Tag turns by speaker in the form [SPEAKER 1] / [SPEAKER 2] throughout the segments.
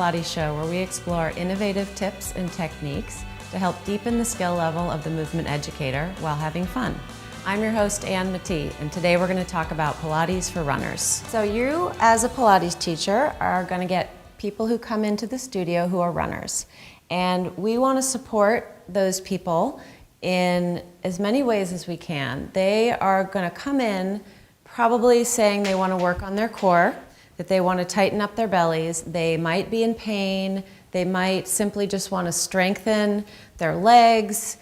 [SPEAKER 1] Pilates show where we explore innovative tips and techniques to help deepen the skill level of the movement educator while having fun. I'm your host, Ann Matee, and today we're going to talk about Pilates for runners. So you, as a Pilates teacher, are going to get people who come into the studio who are runners. And we want to support those people in as many ways as we can. They are going to come in probably saying they want to work on their core, that they want to tighten up their bellies. They might be in pain. They might simply just want to strengthen their legs.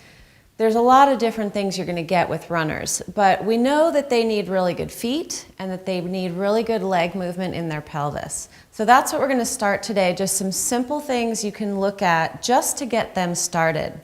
[SPEAKER 1] There's a lot of different things you're going to get with runners, but we know that they need really good feet and that they need really good leg movement in their pelvis. So that's what we're going to start today, just some simple things you can look at just to get them started.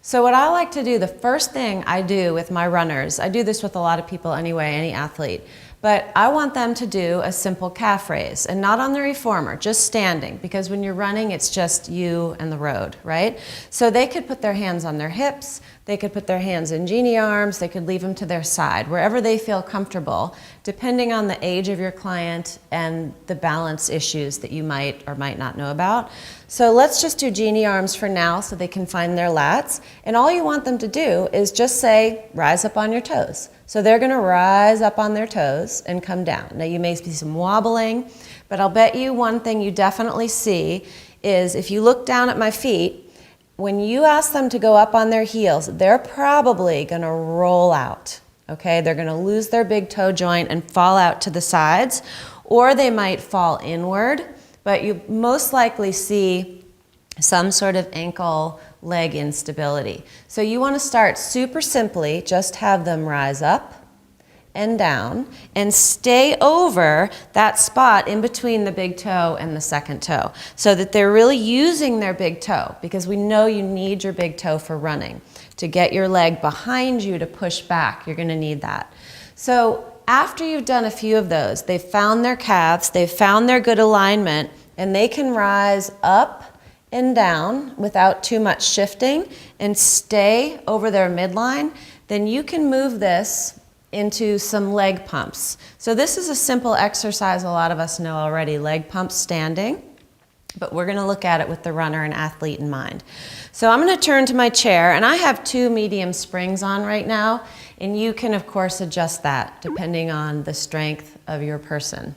[SPEAKER 1] So what I like to do, the first thing I do with my runners, I do this with a lot of people anyway, any athlete, but I want them to do a simple calf raise, and not on the reformer, just standing, because when you're running, it's just you and the road, right? So they could put their hands on their hips, they could put their hands in genie arms, they could leave them to their side, wherever they feel comfortable, depending on the age of your client and the balance issues that you might or might not know about. So let's just do genie arms for now so they can find their lats. And all you want them to do is just say, rise up on your toes. So they're going to rise up on their toes and come down. Now you may see some wobbling, but I'll bet you one thing you definitely see is if you look down at my feet, when you ask them to go up on their heels, they're probably going to roll out. Okay, they're going to lose their big toe joint and fall out to the sides, or they might fall inward, but you most likely see some sort of ankle leg instability. So you want to start super simply, just have them rise up and down and stay over that spot in between the big toe and the second toe so that they're really using their big toe, because we know you need your big toe for running. To get your leg behind you to push back, you're going to need that. So after you've done a few of those, they've found their calves, they've found their good alignment, and they can rise up and down without too much shifting and stay over their midline, then you can move this into some leg pumps. So this is a simple exercise a lot of us know already, leg pumps standing, but we're going to look at it with the runner and athlete in mind. So I'm going to turn to my chair, and I have 2 medium springs on right now, and you can of course adjust that depending on the strength of your person.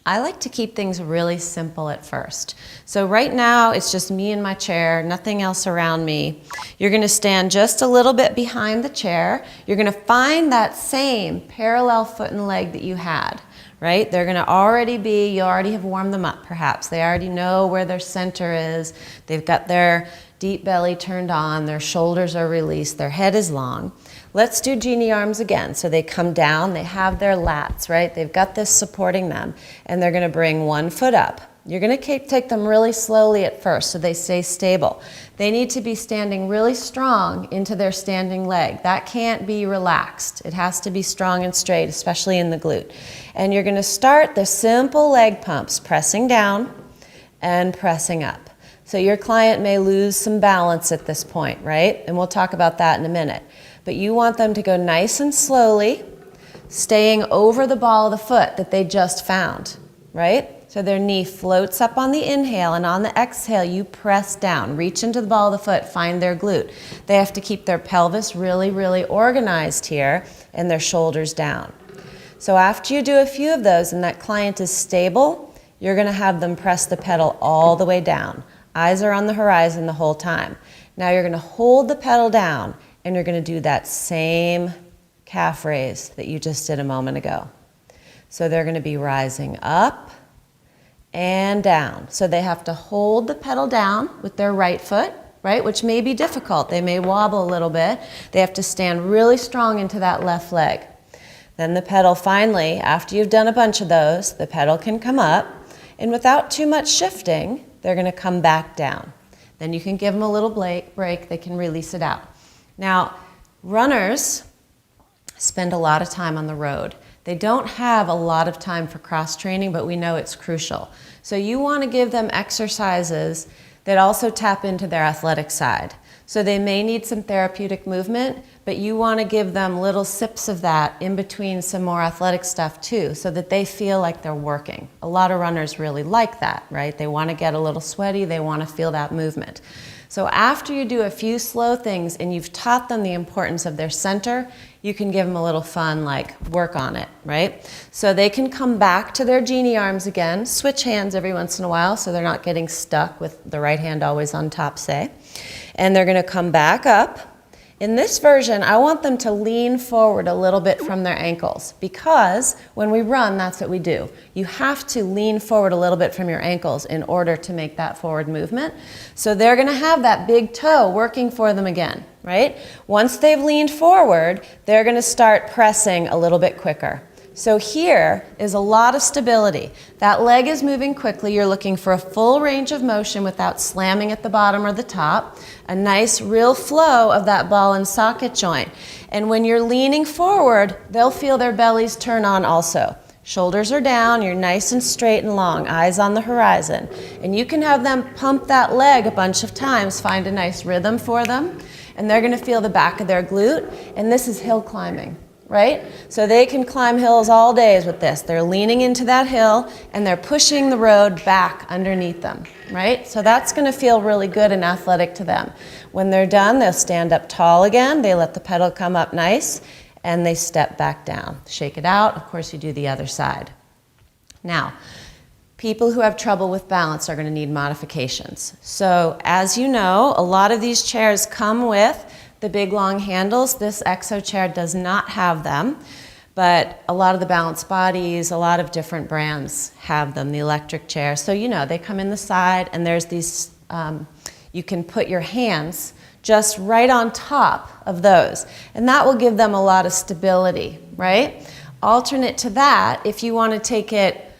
[SPEAKER 1] I like to keep things really simple at first. So right now it's just me and my chair, nothing else around me. You're going to stand just a little bit behind the chair. You're going to find that same parallel foot and leg that you had, right? They're going to already be, you already have warmed them up perhaps. They already know where their center is. They've got their deep belly turned on, their shoulders are released, their head is long. Let's do genie arms again. So they come down, they have their lats, right? They've got this supporting them, and they're going to bring one foot up. You're going to take them really slowly at first so they stay stable. They need to be standing really strong into their standing leg. That can't be relaxed. It has to be strong and straight, especially in the glute. And you're going to start the simple leg pumps, pressing down and pressing up. So your client may lose some balance at this point, right? And we'll talk about that in a minute. But you want them to go nice and slowly, staying over the ball of the foot that they just found, right? So their knee floats up on the inhale, and on the exhale, you press down. Reach into the ball of the foot, find their glute. They have to keep their pelvis really, really organized here and their shoulders down. So after you do a few of those and that client is stable, you're going to have them press the pedal all the way down. Eyes are on the horizon the whole time. Now you're going to hold the pedal down, and you're going to do that same calf raise that you just did a moment ago. So they're going to be rising up and down. So they have to hold the pedal down with their right foot, right, which may be difficult. They may wobble a little bit. They have to stand really strong into that left leg. Then the pedal finally, after you've done a bunch of those, the pedal can come up, and without too much shifting, they're going to come back down. Then you can give them a little break. They can release it out. Now, runners spend a lot of time on the road. They don't have a lot of time for cross training, but we know it's crucial. So you want to give them exercises that also tap into their athletic side. So they may need some therapeutic movement, but you want to give them little sips of that in between some more athletic stuff too, so that they feel like they're working. A lot of runners really like that, right? They want to get a little sweaty, they want to feel that movement. So after you do a few slow things and you've taught them the importance of their center, you can give them a little fun, like work on it, right? So they can come back to their genie arms again, switch hands every once in a while so they're not getting stuck with the right hand always on top, say. And they're gonna come back up. In this version, I want them to lean forward a little bit from their ankles, because when we run, that's what we do. You have to lean forward a little bit from your ankles in order to make that forward movement. So they're gonna have that big toe working for them again, right? Once they've leaned forward, they're gonna start pressing a little bit quicker. So here is a lot of stability. That leg is moving quickly. You're looking for a full range of motion without slamming at the bottom or the top. A nice real flow of that ball and socket joint. And when you're leaning forward, they'll feel their bellies turn on also. Shoulders are down, you're nice and straight and long, eyes on the horizon. And you can have them pump that leg a bunch of times, find a nice rhythm for them, and they're gonna feel the back of their glute. And this is hill climbing. Right? So they can climb hills all days with this. They're leaning into that hill and they're pushing the road back underneath them, right? So that's gonna feel really good and athletic to them. When they're done, they'll stand up tall again, they let the pedal come up nice, and they step back down. Shake it out, of course you do the other side. Now, people who have trouble with balance are gonna need modifications. So as you know, a lot of these chairs come with the big long handles. This Exo chair does not have them, but a lot of the Balance Bodies, a lot of different brands have them, the electric chair. So you know, they come in the side and there's these, you can put your hands just right on top of those. And that will give them a lot of stability, right? Alternate to that, if you want to take it,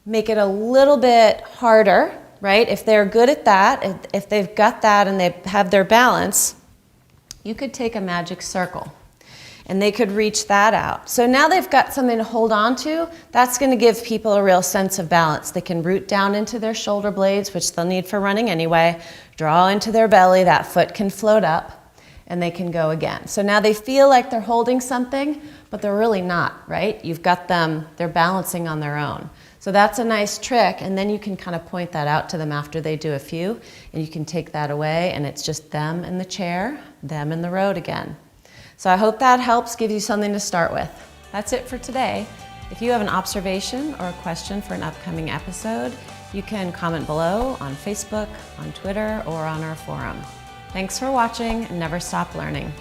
[SPEAKER 1] make it a little bit harder, right? If they're good at that, if they've got that and they have their balance, you could take a magic circle and they could reach that out. So now they've got something to hold on to. That's going to give people a real sense of balance. They can root down into their shoulder blades, which they'll need for running anyway, draw into their belly, that foot can float up, and they can go again. So now they feel like they're holding something, but they're really not, right? You've got them, they're balancing on their own. So that's a nice trick, and then you can kind of point that out to them after they do a few, and you can take that away, and it's just them in the chair, them in the road again. So I hope that helps, gives you something to start with. That's it for today. If you have an observation or a question for an upcoming episode, you can comment below on Facebook, on Twitter, or on our forum. Thanks for watching, and never stop learning.